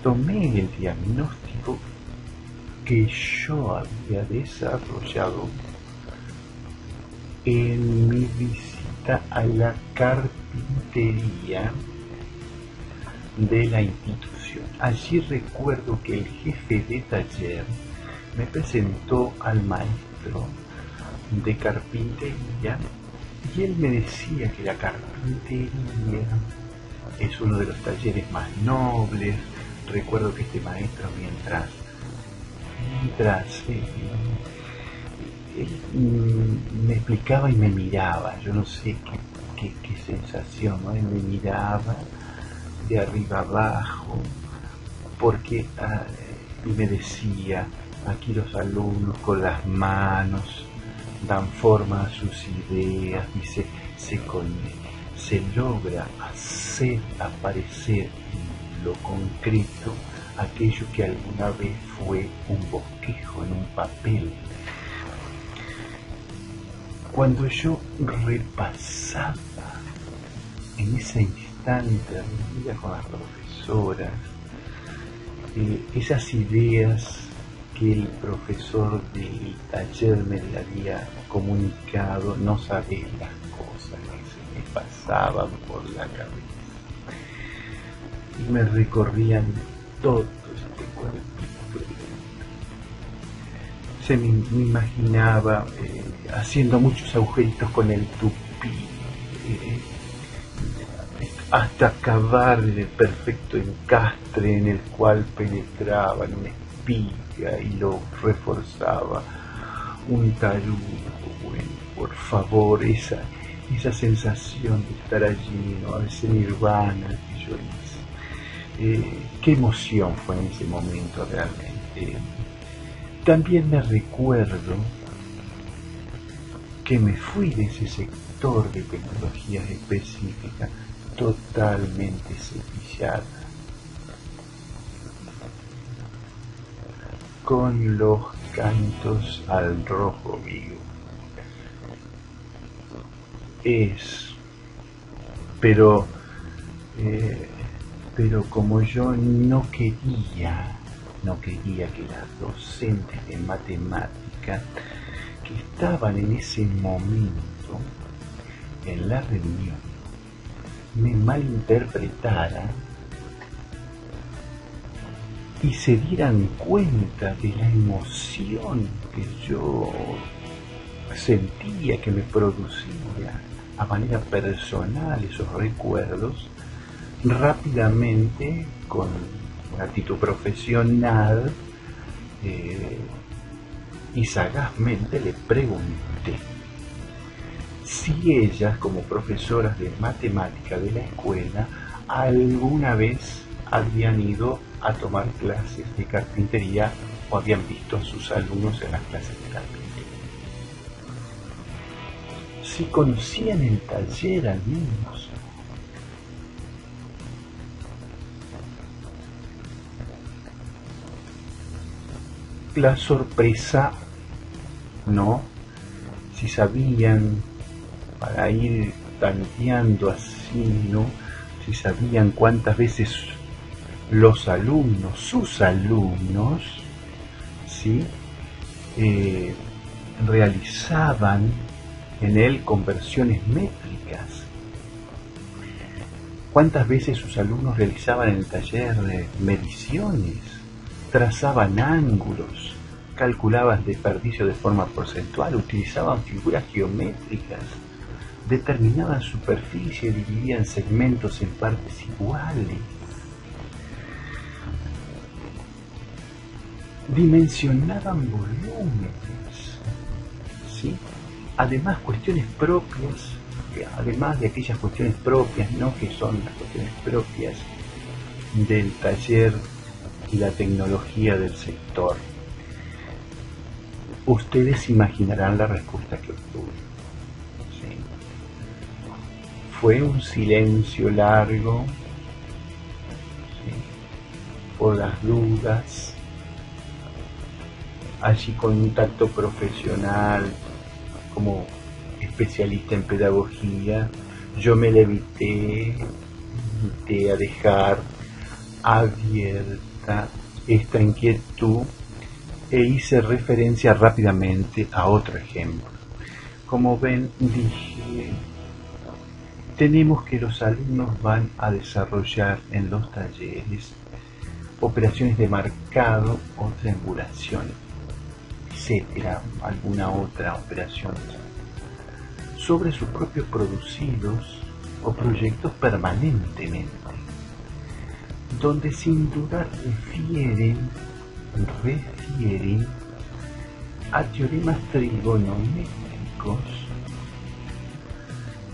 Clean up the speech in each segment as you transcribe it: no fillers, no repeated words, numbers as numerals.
tomé el diagnóstico que yo había desarrollado en mi visita a la carpintería de la institución. Allí recuerdo que el jefe de taller me presentó al maestro de carpintería y él me decía que la carpintería es uno de los talleres más nobles. Recuerdo que este maestro mientras él me explicaba y me miraba, yo no sé qué sensación, ¿no? Él me miraba de arriba abajo, porque y me decía, aquí los alumnos con las manos dan forma a sus ideas, dice, se logra hacer aparecer en lo concreto aquello que alguna vez fue un bosquejo en un papel. Cuando yo repasaba en ese instante reunida con las profesoras esas ideas que el profesor del taller me había comunicado, no sabía las cosas que se me pasaban por la cabeza y me recorrían todo este cuerpito. Me imaginaba haciendo muchos agujeritos con el tupí, hasta acabar en el perfecto encastre en el cual penetraba en una espiga y lo reforzaba un taludo. Bueno, por favor, esa sensación de estar allí, ¿no? Ese nirvana que yo hice. Qué emoción fue en ese momento realmente. También me recuerdo que me fui de ese sector de tecnologías específicas totalmente cepillada, con los cantos al rojo vivo. Pero como yo no quería que las docentes de matemática que estaban en ese momento en la reunión me malinterpretaran y se dieran cuenta de la emoción que yo sentía, que me producía a manera personal esos recuerdos, rápidamente, con una actitud profesional y sagazmente le pregunté si ellas, como profesoras de matemática de la escuela, alguna vez habían ido a tomar clases de carpintería o habían visto a sus alumnos en las clases de carpintería. Si conocían el taller al menos. La sorpresa, ¿no? Si sabían, para ir tanteando así, ¿no? Si sabían cuántas veces los alumnos, sus alumnos, ¿sí? Realizaban en él conversiones métricas. ¿Cuántas veces sus alumnos realizaban en el taller mediciones, trazaban ángulos, calculaban desperdicio de forma porcentual, utilizaban figuras geométricas, determinaban superficie, dividían segmentos en partes iguales, dimensionaban volúmenes, ¿sí? Además, cuestiones propias, además de aquellas cuestiones propias, ¿no? Que son las cuestiones propias del taller y la tecnología del sector. Ustedes imaginarán la respuesta que obtuve. ¿Sí? Fue un silencio largo, ¿sí? Por las dudas, allí con un tacto profesional, como especialista en pedagogía, yo me levité a dejar abierta esta inquietud e hice referencia rápidamente a otro ejemplo. Como ven, dije, tenemos que los alumnos van a desarrollar en los talleres operaciones de marcado o triangulación, etcétera, alguna otra operación, sobre sus propios producidos o proyectos permanentemente, donde sin duda refieren a teoremas trigonométricos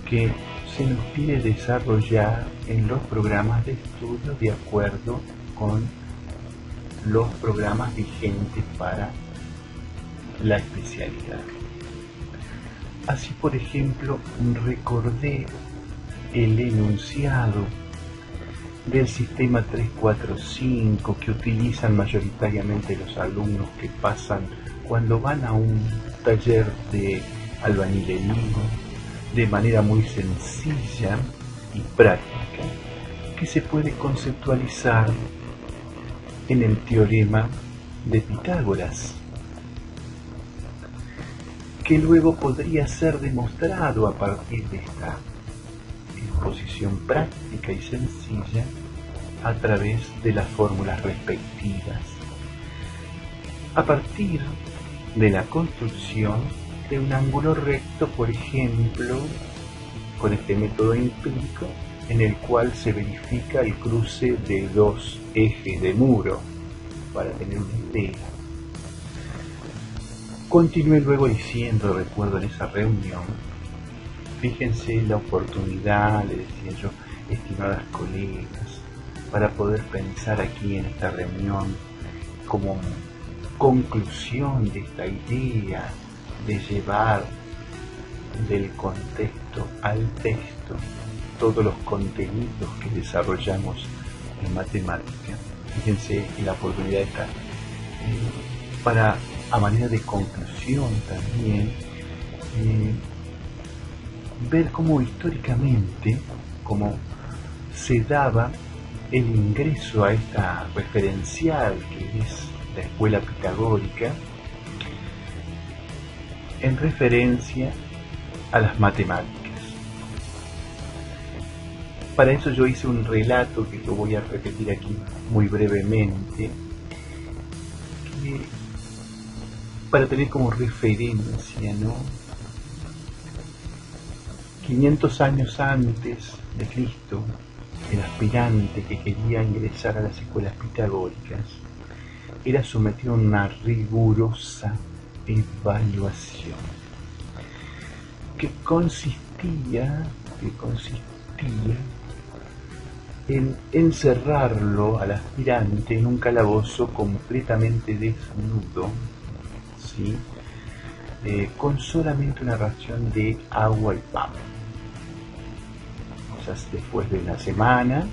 que se nos pide desarrollar en los programas de estudio de acuerdo con los programas vigentes para la especialidad. Así, por ejemplo, recordé el enunciado del sistema 345 que utilizan mayoritariamente los alumnos que pasan cuando van a un taller de albañilería de manera muy sencilla y práctica, que se puede conceptualizar en el teorema de Pitágoras, que luego podría ser demostrado a partir de esta exposición práctica y sencilla a través de las fórmulas respectivas, a partir de la construcción de un ángulo recto, por ejemplo, con este método empírico en el cual se verifica el cruce de dos ejes de muro, para tener una idea. Continué luego diciendo, recuerdo en esa reunión, fíjense la oportunidad, le decía yo, estimadas colegas, para poder pensar aquí en esta reunión como conclusión de esta idea de llevar del contexto al texto todos los contenidos que desarrollamos en matemática. Fíjense en la oportunidad esta para, a manera de conclusión también, ver cómo históricamente, cómo se daba el ingreso a esta referencial que es la escuela pitagórica en referencia a las matemáticas. Para eso yo hice un relato que lo voy a repetir aquí muy brevemente, para tener como referencia, ¿no? 500 años antes de Cristo, el aspirante que quería ingresar a las escuelas pitagóricas era sometido a una rigurosa evaluación que consistía en encerrarlo al aspirante en un calabozo completamente desnudo, ¿sí? Con solamente una ración de agua y pan. O sea, después de una semana,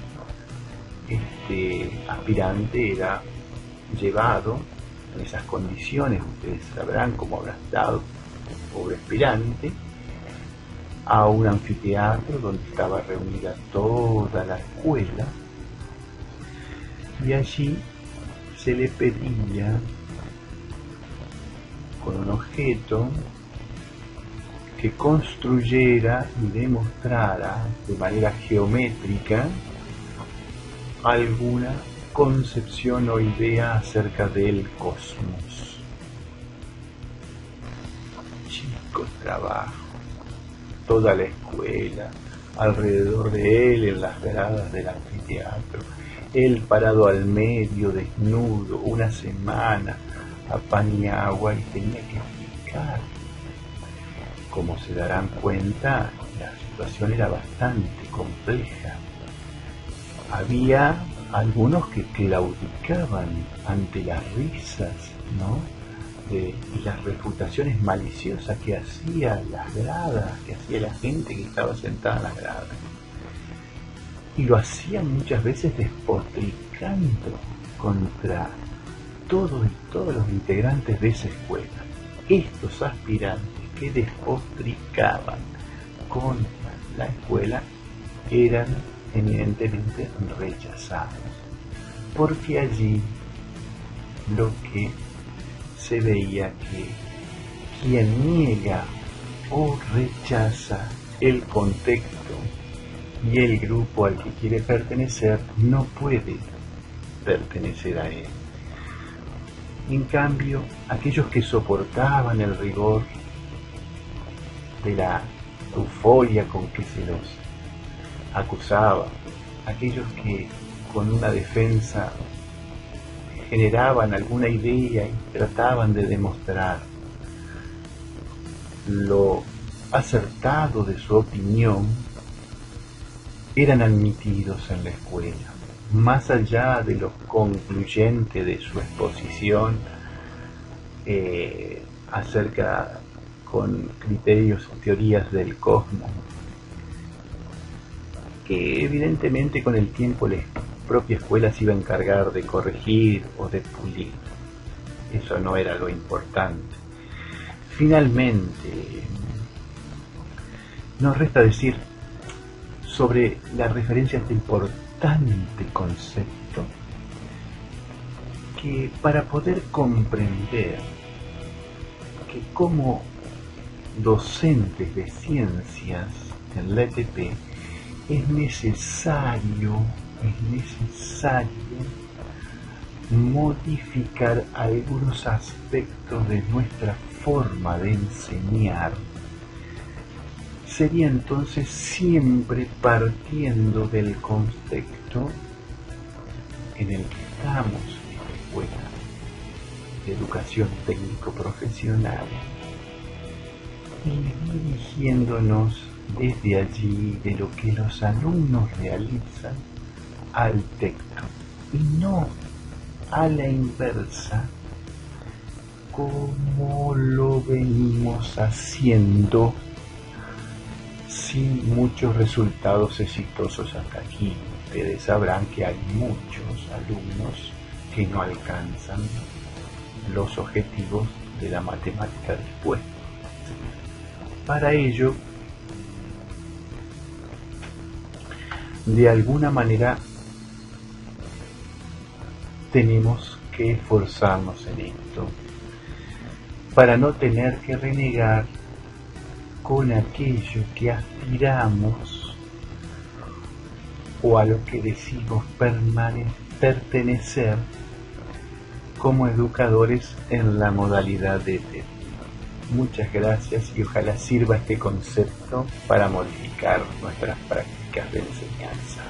este aspirante era llevado en esas condiciones, ustedes sabrán cómo habrá estado, pobre aspirante, a un anfiteatro donde estaba reunida toda la escuela, y allí se le pedía con un objeto que construyera y demostrara de manera geométrica alguna concepción o idea acerca del cosmos. Chico trabajo, toda la escuela alrededor de él en las gradas del anfiteatro, él parado al medio, desnudo, una semana a pan y agua, y tenía que explicar. Como se darán cuenta, la situación era bastante compleja. Había algunos que claudicaban ante las risas, ¿no? Y las refutaciones maliciosas que hacía las gradas, que hacía la gente que estaba sentada en las gradas. Y lo hacían muchas veces despotricando contra todos los integrantes de esa escuela. Estos aspirantes que despotricaban contra la escuela eran eminentemente rechazados. porque allí lo que se veía que quien niega o rechaza el contexto y el grupo al que quiere pertenecer no puede pertenecer a él. En cambio, aquellos que soportaban el rigor de la euforia con que se los acusaba, aquellos que con una defensa generaban alguna idea y trataban de demostrar lo acertado de su opinión, eran admitidos en la escuela. Más allá de lo concluyente de su exposición acerca con criterios y teorías del cosmos, que evidentemente con el tiempo la propia escuela se iba a encargar de corregir o de pulir. Eso no era lo importante. Finalmente, nos resta decir sobre la referencia a este importante concepto que para poder comprender que como docentes de ciencias en la ETP es necesario modificar algunos aspectos de nuestra forma de enseñar, sería entonces siempre partiendo del contexto en el que estamos en la escuela de educación técnico-profesional y dirigiéndonos desde allí de lo que los alumnos realizan al texto y no a la inversa como lo venimos haciendo sin muchos resultados exitosos hasta aquí. Ustedes sabrán que hay muchos alumnos que no alcanzan los objetivos de la matemática dispuesta. Para ello, de alguna manera, tenemos que esforzarnos en esto para no tener que renegar con aquello que aspiramos o a lo que decimos pertenecer como educadores en la modalidad de TED. Muchas gracias y ojalá sirva este concepto para modificar nuestras prácticas de enseñanza.